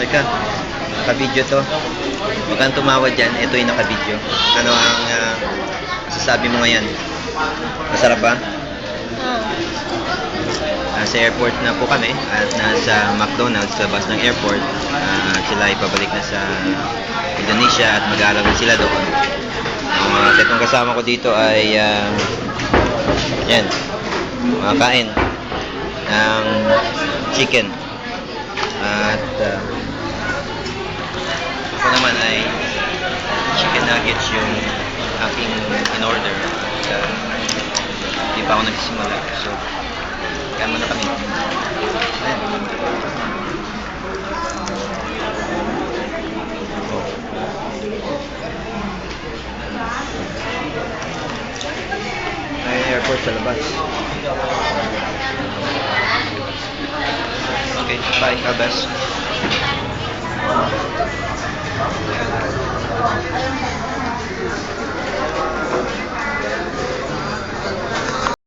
Teka, naka-video to. Huwag kang tumawad dyan, ito yung naka-video. Ano ang masasabi mo ngayon? Masarap ba? Nasa airport na po kami at nasa McDonald's sa labas ng airport. At sila ay pabalik na sa Indonesia at mag-aaral na sila doon. Ang itong kasama ko dito ay yan, makakain ng chicken. At ako naman ay chicken nuggets yung aking in-order. Hindi pa ako nagsimula. So, kaya muna kami. Ayan. Ay, airport sa labas. Okay, bye. God bless.